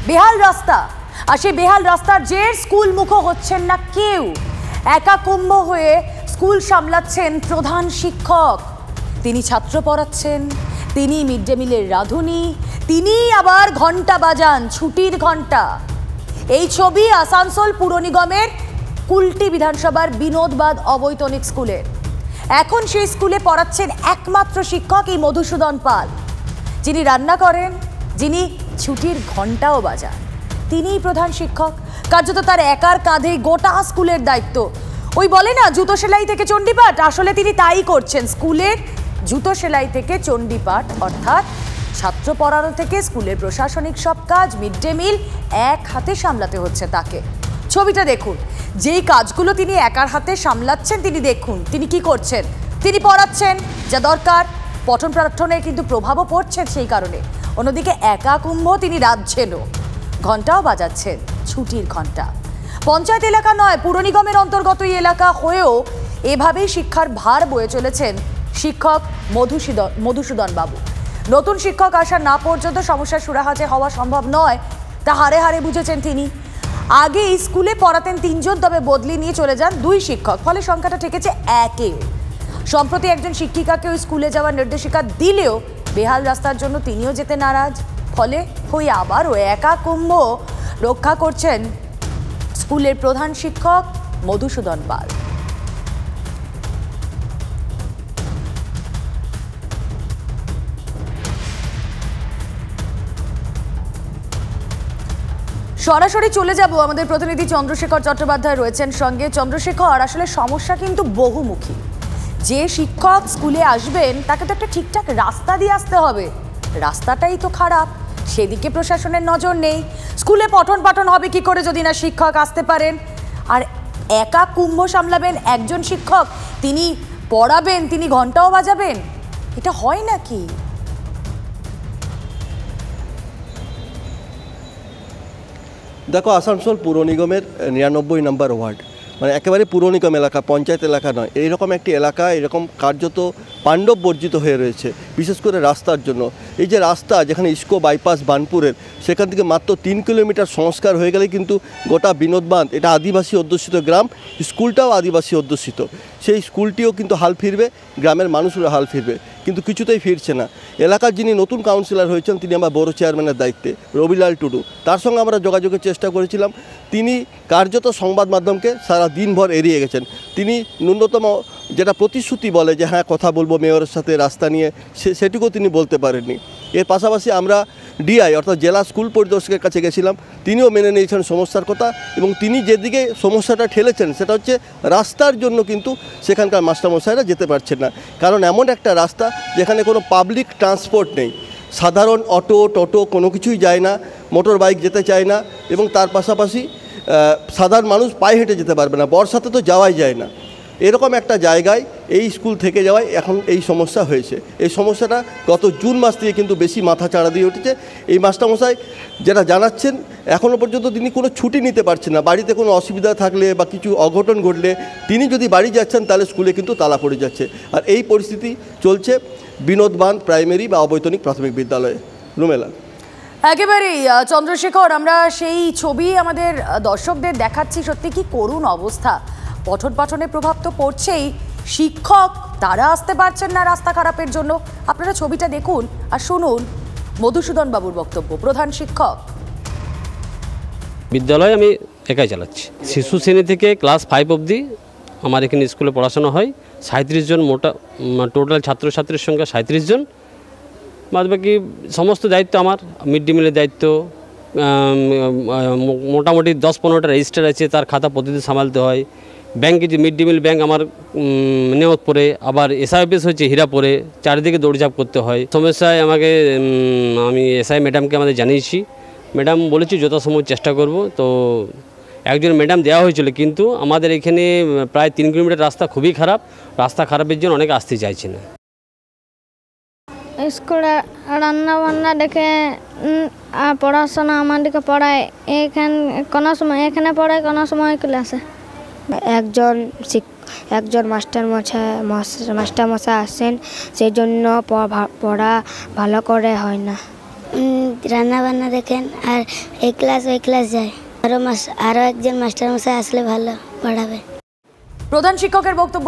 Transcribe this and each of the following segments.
বেহাল রাস্তা, আর সেই বেহাল রাস্তার যে স্কুল মুখ হচ্ছেন না কেউ। একা কুম্ভ হয়ে স্কুল সামলাচ্ছেন প্রধান শিক্ষক। তিনি ছাত্র পড়াচ্ছেন, তিনি মিড ডে মিলের রাঁধুনি, তিনি আবার ঘন্টা বাজান, ছুটির ঘন্টা। এই ছবি আসানসোল পুর নিগমের কুলটি বিধানসভার বিনোদবাদ অবৈতনিক স্কুলের। এখন সেই স্কুলে পড়াচ্ছেন একমাত্র শিক্ষক এই মধুসূদন পাল, যিনি রান্না করেন, যিনি ছুটির ঘন্টাও বাজান। তিনিই প্রধান শিক্ষক। কার্যত তার একার কাঁধেই গোটা স্কুলের দায়িত্ব। ওই বলে না জুতো সেলাই থেকে চণ্ডীপাঠ, আসলে তিনি তাই করছেন। স্কুলের জুতো সেলাই থেকে চণ্ডীপাঠ, অর্থাৎ ছাত্র পড়ানো থেকে স্কুলের প্রশাসনিক সব কাজ, মিড ডে মিল এক হাতে সামলাতে হচ্ছে তাকে। ছবিটা দেখুন, যেই কাজগুলো তিনি একার হাতে সামলাচ্ছেন, তিনি দেখুন তিনি কি করছেন। তিনি পড়াচ্ছেন যা দরকার, পঠন পাঠনে কিন্তু প্রভাবও পড়ছে সেই কারণে। অন্যদিকে একা কুম্ভ তিনি রাঁধছেনও, ঘন্টাও বাজাচ্ছেন, ছুটির ঘন্টা। পঞ্চায়েত এলাকা নয়, পুর নিগমের অন্তর্গত এই এলাকা হয়েও এভাবেই শিক্ষার ভার বয়ে চলেছেন শিক্ষক মধুসূদন বাবু। নতুন শিক্ষক আসা না পর্যন্ত সমস্যার সুরাহা হওয়া সম্ভব নয়, তা হারে হারে বুঝেছেন তিনি। আগে স্কুলে পড়াতেন 3 জন, তবে বদলি নিয়ে চলে যান 2 শিক্ষক, ফলে সংখ্যাটা ঠেকেছে 1-এ। সম্প্রতি একজন শিক্ষিকাকে ওই স্কুলে যাওয়ার নির্দেশিকা দিলেও বেহাল রাস্তার জন্য তিনিও যেতে নারাজ। ফলে ওই আবারও একা কুম্ভ রক্ষা করছেন স্কুলের প্রধান শিক্ষক মধুসূদন পাল। সরাসরি চলে যাব, আমাদের প্রতিনিধি চন্দ্রশেখর চট্টোপাধ্যায় রয়েছেন সঙ্গে। চন্দ্রশেখর, আসলে সমস্যা কিন্তু বহুমুখী। যে শিক্ষক স্কুলে আসবেন তাকে তো একটা ঠিকঠাক রাস্তা দিয়ে আসতে হবে, রাস্তাটাই তো খারাপ, সেদিকে প্রশাসনের নজর নেই। স্কুলে পঠন পাঠন হবে কি করে যদি না শিক্ষক আসতে পারেন? আর একা কুম্ভ সামলাবেন একজন শিক্ষক, তিনি পড়াবেন, তিনি ঘন্টাও বাজাবেন, এটা হয় নাকি? দেখো, আসানসোল পুর নিগমের 99 নম্বর ওয়ার্ড, মানে একেবারে পুর নিগম এলাকা, পঞ্চায়েত এলাকা নয়। এইরকম একটি এলাকা এরকম কার্যত পাণ্ডব বর্জিত হয়ে রয়েছে, বিশেষ করে রাস্তার জন্য। এই যে রাস্তা, যেখানে ইস্কো বাইপাস বানপুরের, সেখান থেকে মাত্র 3 কিলোমিটার সংস্কার হয়ে গেলে কিন্তু গোটা বিনোদবাঁধ, এটা আদিবাসী অধ্যুষিত গ্রাম, স্কুলটাও আদিবাসী অধ্যুষিত। সেই স্কুলটিও কিন্তু হাল ফিরবে, গ্রামের মানুষরা হাল ফিরবে, কিন্তু কিছুতেই ফিরছে না। এলাকার যিনি নতুন কাউন্সিলর হয়েছেন, তিনি আমার বড় চেয়ারম্যানের দায়িত্বে, রবিলাল টুডু, তার সঙ্গে আমরা যোগাযোগের চেষ্টা করেছিলাম। তিনি কার্যত সংবাদ মাধ্যমকে সারা দিনভর এড়িয়ে গেছেন। তিনি ন্যূনতম যেটা প্রতিশ্রুতি বলে যে হ্যাঁ কথা বলবো মেয়রের সাথে রাস্তা নিয়ে, সেটুকুও তিনি বলতে পারেননি। এর পাশাপাশি আমরা ডিআই অর্থাৎ জেলা স্কুল পরিদর্শকের কাছে গেছিলাম, তিনিও মেনে নিয়েছেন সমস্যার কথা, এবং তিনি যেদিকে সমস্যাটা ঠেলেছেন সেটা হচ্ছে রাস্তার জন্য কিন্তু সেখানকার মাস্টারমশাইরা যেতে পারছেন না। কারণ এমন একটা রাস্তা যেখানে কোনো পাবলিক ট্রান্সপোর্ট নেই, সাধারণ অটো টোটো কোনো কিছুই যায় না, মোটর বাইক যেতে চায় না, এবং তার পাশাপাশি সাধারণ মানুষ পায়ে হেঁটে যেতে পারবে না, বর্ষাতে তো যাওয়াই যায় না। এরকম একটা জায়গায় এই স্কুল থেকে যাওয়ায় এখন এই সমস্যা হয়েছে। এই সমস্যাটা গত জুন মাস থেকে কিন্তু বেশি মাথা চাড়া দিয়ে উঠেছে। এই মাস্টারমশাই যেটা জানাচ্ছেন, এখনও পর্যন্ত তিনি কোনো ছুটি নিতে পারছেন না। বাড়িতে কোনো অসুবিধা থাকলে বা কিছু অঘটন ঘটলে তিনি যদি বাড়ি যাচ্ছেন তাহলে স্কুলে কিন্তু তালা পড়ে যাচ্ছে। আর এই পরিস্থিতি চলছে বিনোদবাঁধ প্রাইমারি বা অবৈতনিক প্রাথমিক বিদ্যালয়ে। রুমেলা, একেবারেই চন্দ্রশেখর, আমরা সেই ছবি আমাদের দর্শকদের দেখাচ্ছি। সত্যি কি করুণ অবস্থা, পঠন পাঠনের প্রভাব তো পড়ছেই, শিক্ষক তারা আসতে পারছেন না রাস্তা খারাপের জন্য। আপনারা ছবিটা দেখুন আর শুনুন মধুসূদন বাবুর বক্তব্য, প্রধান শিক্ষক। বিদ্যালয় আমি একাই চালাচ্ছি, শিশু শ্রেণী থেকে ক্লাস 5 অবধি আমার এখানে স্কুলে পড়াশোনা হয়। 37 জন টোটাল ছাত্রছাত্রীর সংখ্যা 37 জন। বাদ বাকি সমস্ত দায়িত্ব আমার, মিড ডে মিলের দায়িত্ব, মোটামুটি 10-15টা রেজিস্টার আছে, তার খাতা প্রতিদিন সামালতে হয়। ব্যাংকে যে মিড ডে মিল ব্যাংক আমার নেওয়াতপুরে, আবার এসআইপিএস হচ্ছে হীরাপুরে, চারিদিকে দৌড়ঝাঁপ করতে হয়। সমস্যায় আমি এসআই ম্যাডামকে আমাদের জানিয়েছি, ম্যাডাম বলেছি যথাসম্ভব চেষ্টা করব। তো একজন ম্যাডাম দেওয়া হয়েছিল, কিন্তু আমাদের এখানে প্রায় 3 কিলোমিটার রাস্তা খুবই খারাপ, রাস্তা খারাপের জন্য অনেকে আসতে চাইছে না। স্কুলে রান্না বান্না দেখে পড়াশোনা আমাদেরকে পড়ায়, কোনো সময় এখানে পড়ায়, কোনো সময় ক্লাসে। একজন মাস্টারমশাই আসেন, সেই জন্য পড়া ভালো করে হয় না। রান্না বান্না দেখেন, আর এই ক্লাস ওই ক্লাস যায়। আরও একজন মাস্টারমশাই আসলে ভালো পড়াবে। প্রধান শিক্ষকের বক্তব্য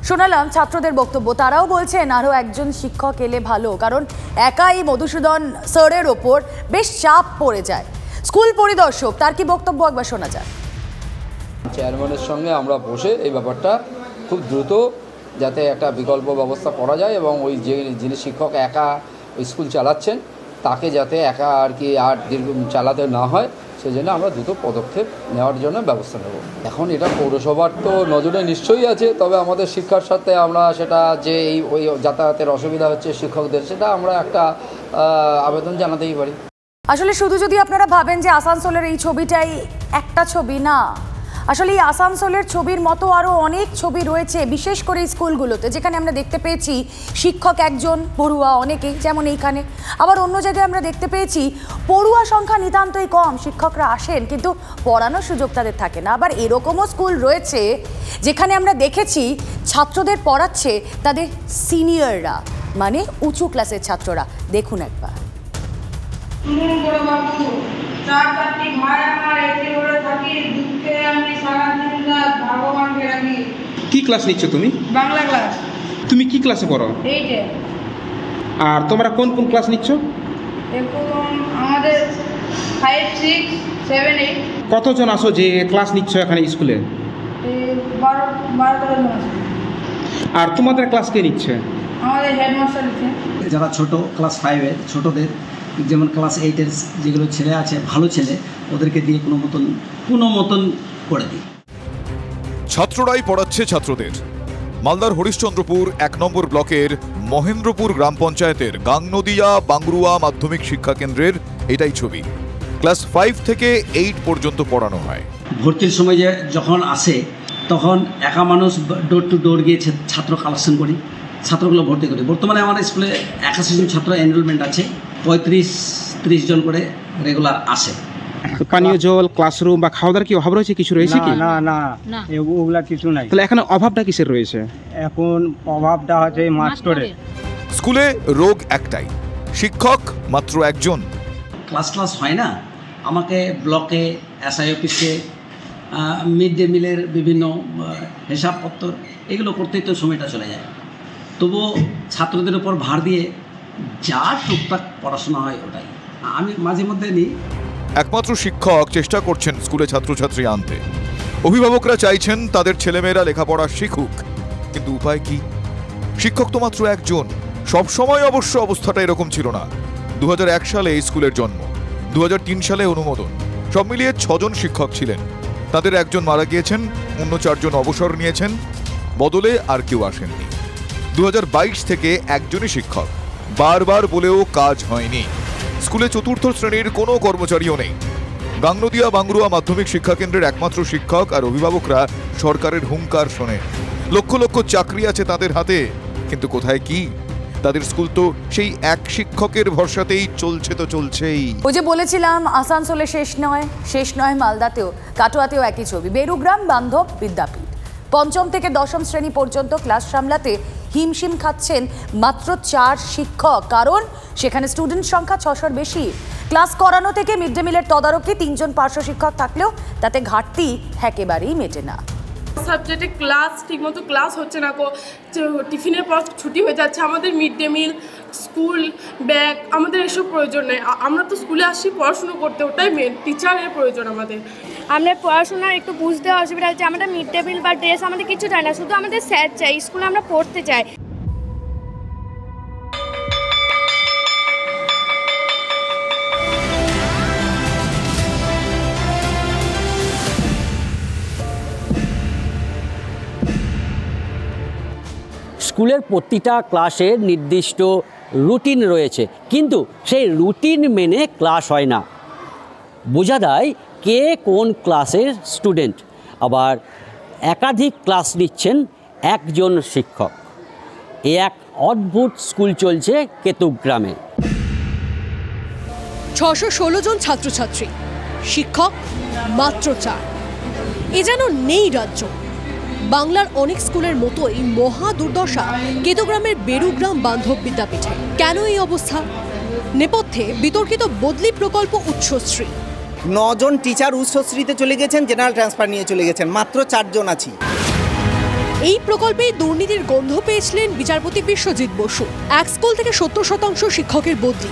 শোনালাম ছাত্রদের বক্তব্য। তারাও বলছেন আরও একজন শিক্ষক এলে ভালো, কারণ একাই মধুসূদন স্যারের ওপর বেশ চাপ পড়ে যায়। স্কুল পরিদর্শক তার কি বক্তব্য একবার শোনা যায়। চেয়ারম্যানের সঙ্গে আমরা বসে এই ব্যাপারটা খুব দ্রুত যাতে একটা বিকল্প ব্যবস্থা করা যায়, এবং ওই যিনি শিক্ষক একা স্কুল চালাচ্ছেন তাকে যাতে একা আর চালাতে না হয়, সেজন্য আমরা দ্রুত পদক্ষেপ নেওয়ার জন্য ব্যবস্থা নেব। এখন এটা পৌরসভার তো নজরে নিশ্চয়ই আছে, তবে আমাদের শিক্ষার সাথে আমরা সেটা যে ওই যাতায়াতের অসুবিধা হচ্ছে শিক্ষকদের, সেটা আমরা একটা আবেদন জানাতেই পারি। আসলে শুধু যদি আপনারা ভাবেন যে আসানসোলের এই ছবিটাই একটা ছবি, না, আসলে এই আসানসোলের ছবির মতো আরও অনেক ছবি রয়েছে, বিশেষ করে স্কুলগুলোতে, যেখানে আমরা দেখতে পেয়েছি শিক্ষক একজন, পড়ুয়া অনেকেই, যেমন এইখানে। আবার অন্য জায়গায় আমরা দেখতে পেয়েছি পড়ুয়া সংখ্যা নিতান্তই কম, শিক্ষকরা আসেন কিন্তু পড়ানোর সুযোগ তাদের থাকে না। আবার এরকমও স্কুল রয়েছে যেখানে আমরা দেখেছি ছাত্রদের পড়াচ্ছে তাদের সিনিয়ররা, মানে উঁচু ক্লাসের ছাত্ররা। দেখুন একবার। কি ক্লাস নিচ্ছ তুমি? বাংলা ক্লাস। তুমি কি ক্লাসে পড়ো? 8 এ। আর তোমরা কোন কোন ক্লাস নিচ্ছ? এখন আমাদের 5, 6, 7, 8। কতজন আসো যে ক্লাস নিচ্ছ এখানে স্কুলে? 12 জন আছে। আর তোমাদের ক্লাস কে নিচ্ছে? আমাদের হেডমাস্টার আছে। যারা ছোট ক্লাস 5-এর ছোটদের, যেমন ক্লাস 8-এর যেগুলো ছেলে আছে ভালো ছেলে, ওদেরকে দিয়ে কোনো মতন করে দিই। ছাত্ররাই পড়াচ্ছে ছাত্রদের। মালদার হরিশ্চন্দ্রপুর 1 নম্বর ব্লকের মহেন্দ্রপুর গ্রাম পঞ্চায়েতের গাংনদিয়া বাংরুয়া মাধ্যমিক শিক্ষা কেন্দ্রের এটাই ছবি। ক্লাস 5 থেকে 8 পর্যন্ত পড়ানো হয়। ভর্তির সময় যখন আসে তখন একা মানুষ ডোর টু ডোর গিয়ে ছাত্র কালেকশন করি, ছাত্রগুলো ভর্তি করি। বর্তমানে আমার স্কুলে 81 জন ছাত্র এনরোলমেন্ট আছে, 35-30 জন করে রেগুলার আসে। পানীয় জল, ক্লাসরুম বা খাওয়া দাওয়ার কি অভাব রয়েছে? কিছু রয়েছে কি? না না, ওগুলা কিছু নাই। তাহলে এখানে অভাবটা কিসের রয়েছে? এখন অভাবটা হচ্ছে মাস্টারের। স্কুলে রোগ একটাই, শিক্ষক মাত্র একজন। ক্লাস হয় না, আমাকে ব্লকে, এসআই অফিসে, মিড ডে মিলের বিভিন্ন হিসাবপত্র এগুলো করতেই তো সময়টা চলে যায়। তবুও ছাত্রদের উপর ভার দিয়ে যা টুকটাক পড়াশোনা হয় ওটাই আমি মাঝে মধ্যে নিই। একমাত্র শিক্ষক চেষ্টা করছেন স্কুলে ছাত্রছাত্রী আনতে। অভিভাবকরা চাইছেন তাদের ছেলেমেয়েরা লেখাপড়া শিখুক, কিন্তু উপায় কি? শিক্ষক তো মাত্র একজন। সবসময় অবশ্য অবস্থাটা এরকম ছিল না। 2001 সালে এই স্কুলের জন্ম, 2003 সালে অনুমোদন। সব মিলিয়ে 6 জন শিক্ষক ছিলেন। তাদের একজন মারা গিয়েছেন, অন্য 4 জন অবসর নিয়েছেন, বদলে আর কেউ আসেননি। 2022 থেকে একজনই শিক্ষক, বারবার বলেও কাজ হয়নি। স্কুলে 4র্থ শ্রেণীর কোনো কর্মচারীও নেই। গাংনদিয়া বাংরুয়া মাধ্যমিক শিক্ষা কেন্দ্রের একমাত্র শিক্ষক আর অভিভাবকরা সরকারের হুঙ্কার শোনে। লক্ষ লক্ষ চাকরি আছে তাদের হাতে, কিন্তু কোথায় কি? তাদের স্কুল তো সেই এক শিক্ষকের ভরসাতেই চলছেই। ওই যে বলেছিলাম আসানসোলে শেষ নয় মালদাতেও, কাটোয়াতেও একই ছবি। বেরুগ্রাম বান্ধব বিদ্যাপীঠ 5ম থেকে 10ম শ্রেণী পর্যন্ত ক্লাস সামলাতে হিমশিম খাচ্ছেন মাত্র 4 শিক্ষক, কারণ সেখানে স্টুডেন্ট সংখ্যা 600-র বেশি। ক্লাস করানো থেকে মিড ডে মিলের তদারকি 3 জন পার্শ্ব শিক্ষক থাকলেও তাতে ঘাটতি একেবারেই মেটে না। সাবজেক্টে ঠিকমতো ক্লাস হচ্ছে না, টিফিনের পর ছুটি হয়ে যাচ্ছে। আমাদের mid day meal, school bag, আমাদের এসব প্রয়োজন নেই। আমরা তো স্কুলে আসি পড়াশুনো করতে, ওটাই মেন। টিচারের প্রয়োজন আমাদের। আমরা পড়াশোনার একটু বুঝতে অসুবিধা হচ্ছে। আমাদের মিড ডে মিল বা ড্রেস আমাদের কিছু চাই না, শুধু আমাদের স্যার চাই। স্কুলে আমরা পড়তে চাই। স্কুলের প্রতিটা ক্লাসের নির্দিষ্ট রুটিন রয়েছে, কিন্তু সেই রুটিন মেনে ক্লাস হয় না। বোঝা যায় কে কোন ক্লাসের স্টুডেন্ট। আবার একাধিক ক্লাস নিচ্ছেন একজন শিক্ষক। এক অদ্ভুত স্কুল চলছে কেতুগ্রামে। 616 জন ছাত্রছাত্রী, শিক্ষক মাত্র 4। এ যেন নেই রাজ্য। বাংলার অনেক স্কুলের মতোই মহা দুর্দশা কেতুগ্রামের বেরুগ্রাম বান্ধব বিদ্যাপীঠে। কেন এই অবস্থা? নেপথ্যে বিতর্কিত বদলি প্রকল্প উচ্চশ্রী। 9 জন টিচার উচ্চশ্রীতে চলে গেছেন, জেনারেল ট্রান্সফার নিয়ে চলে গেছেন, মাত্র 4 জন আছি। এই প্রকল্পে দুর্নীতির গন্ধ পেয়েছিলেন বিচারপতি বিশ্বজিৎ বসু। এক স্কুল থেকে 70% শিক্ষকের বদলি।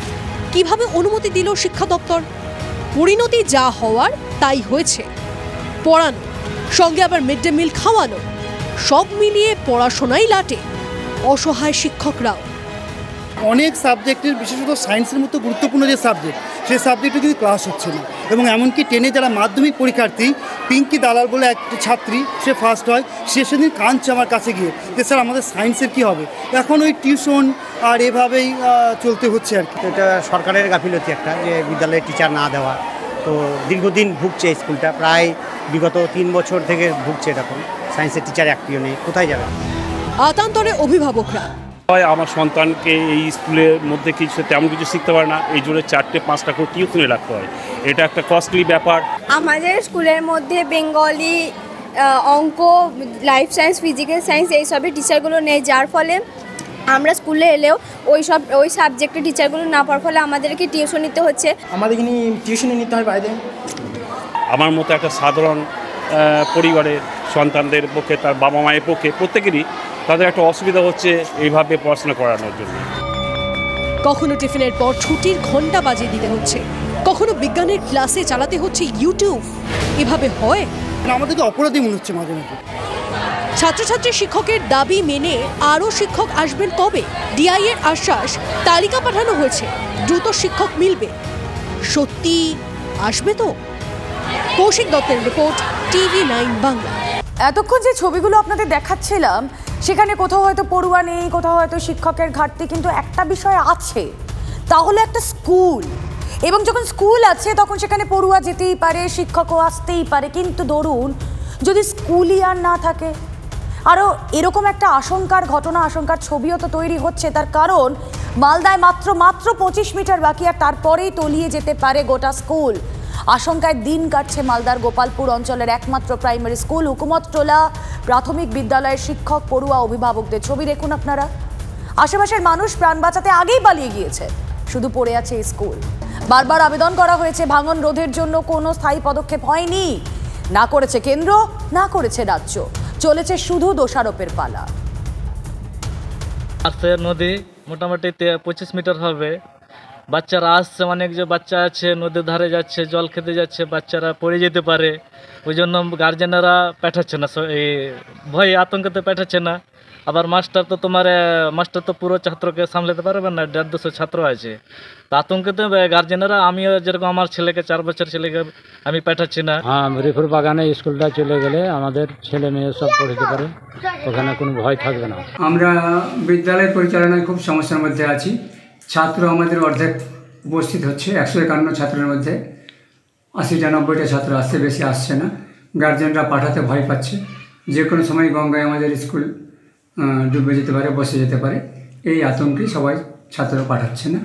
কিভাবে অনুমতি দিল শিক্ষা দপ্তর? পরিণতি যা হওয়ার তাই হয়েছে। পড়ানো, সঙ্গে আবার মিড ডে মিল খাওয়ানো, সব মিলিয়ে পড়াশোনাই লাটে, অসহায় শিক্ষকরাও। অনেক সাবজেক্টের, বিশেষত সায়েন্সের মতো গুরুত্বপূর্ণ যে সাবজেক্ট, সেই সাবজেক্টে কিন্তু ক্লাস হচ্ছে না। এবং এমনকি 10-এ যারা মাধ্যমিক পরীক্ষার্থী, পিঙ্কি দালাল বলে এক ছাত্রী, সে ফার্স্ট হয়, সে সেদিন কাঁদছে আমার কাছে গিয়ে যে স্যার আমাদের সায়েন্সের কী হবে। এখন ওই টিউশন আর এভাবেই চলতে হচ্ছে আর কি। এটা সরকারের গাফিলতি একটা, যে বিদ্যালয়ে টিচার না দেওয়া। তো দীর্ঘদিন ভুগছে স্কুলটা, প্রায় বিগত 3 বছর থেকে ভুগছে এরকম। সায়েন্সের টিচার একটিও নেই, কোথায় যাবে? আতান্তরে অভিভাবকরা। আমার সন্তানকে এই স্কুলের মধ্যে কিছু তেমন কিছু শিখতে পারে না, এই জন্য 4-5টা করে টিউশনে রাখতে হয়। এটা একটা কস্টলি ব্যাপার। আমাদের স্কুলের মধ্যে বেঙ্গলি, অঙ্ক, লাইফ সায়েন্স, ফিজিক্যাল সায়েন্স এইসবের টিচারগুলো নেই, যার ফলে আমরা স্কুলে এলেও ওই সাবজেক্টের টিচারগুলো না পাওয়ার ফলে আমাদেরকে টিউশন নিতে হচ্ছে। আমাদের এখানে টিউশনে নিতে হয় বাইরে। আমার মতো একটা সাধারণ পরিবারের সন্তানদের পক্ষে, তার বাবা মায়ের পক্ষে, প্রত্যেকেরই তাদের একটা অসুবিধা হচ্ছে এইভাবে পড়াশোনা করানোর জন্য। কখনো টিফিনের পর ছুটির ঘন্টা বাজিয়ে দিতে হচ্ছে, কখনো বিজ্ঞানের ক্লাসে চালাতে হচ্ছে ইউটিউব। এভাবে হয়? আমাদেরকে অপরাধী মনে হচ্ছে মাঝে মাঝে। ছাত্রছাত্রী শিক্ষকের দাবি মেনে আরও শিক্ষক আসবেন কবে? ডিআই এর আশ্বাস, তালিকা পাঠানো হয়েছে, দ্রুত শিক্ষক মিলবে। সত্যি আসবে তো? কৌশিক দত্তের রিপোর্ট, TV9 বাংলা। এতক্ষণ যে ছবিগুলো আপনাদের দেখাচ্ছিলাম, সেখানে কোথাও হয়তো পড়ুয়া নেই, কোথাও হয়তো শিক্ষকের ঘাটতি, কিন্তু একটা বিষয় আছে, তাহলে একটা স্কুল। এবং যখন স্কুল আছে তখন সেখানে পড়ুয়া যেতেই পারে, শিক্ষকও আসতেই পারে, কিন্তু ধরুন যদি স্কুলই আর না থাকে, আরও এরকম একটা আশঙ্কার ছবিও তো তৈরি হচ্ছে। তার কারণ মালদায় মাত্র 25 মিটার বাকি, আর তারপরেই তলিয়ে যেতে পারে গোটা স্কুল। আশঙ্কায় দিন কাটছে মালদার গোপালপুর অঞ্চলের একমাত্র প্রাইমারি স্কুল হুকুমতটোলা প্রাথমিক বিদ্যালয়ের শিক্ষক, পড়ুয়া, অভিভাবকদের ছবি দেখুন আপনারা। আশেপাশের মানুষ প্রাণ বাঁচাতে আগেই পালিয়ে গিয়েছে, শুধু পড়ে আছে এই স্কুল। বারবার আবেদন করা হয়েছে ভাঙন রোধের জন্য, কোনো স্থায়ী পদক্ষেপ হয়নি। না করেছে কেন্দ্র, না করেছে রাজ্য, চলেছে শুধু দোষারোপের পালা। নদী মোটামুটি 25 মিটার হবে। বাচ্চারা আসছে, অনেক যে বাচ্চা আছে নদীর ধারে যাচ্ছে, জল খেতে যাচ্ছে, বাচ্চারা পড়ে যেতে পারে। ওই জন্য গার্জেনেরা পাঠাচ্ছে না, এই ভয় আতঙ্কতে পাঠাচ্ছে না। আবার মাস্টার তো পুরো ছাত্রকে সামলাতে পারবে না, 150 ছাত্র আছে। তো আতঙ্কতে গার্জেনেরা, আমিও যেরকম আমার ছেলেকে 4 বছর ছেলেকে আমি পাঠাচ্ছি না। হ্যাঁ, রিফুর বাগানে স্কুলটা চলে গেলে আমাদের ছেলে মেয়ে সব পড়তে পারে, ওখানে কোনো ভয় থাকবে না। আমরা বিদ্যালয় পরিচালনায় খুব সমস্যার মধ্যে আছি। ছাত্র আমাদের অর্ধেক উপস্থিত হচ্ছে, 151 ছাত্রের মধ্যে 80-90টা ছাত্র আসছে, বেশি আসছে না। গার্জেনরা পাঠাতে ভয় পাচ্ছে, যে কোনো সময় গঙ্গায় আমাদের স্কুল ডুবে যেতে পারে, বসে যেতে পারে, এই আতঙ্কে সবাই ছাত্র পাঠাচ্ছে না।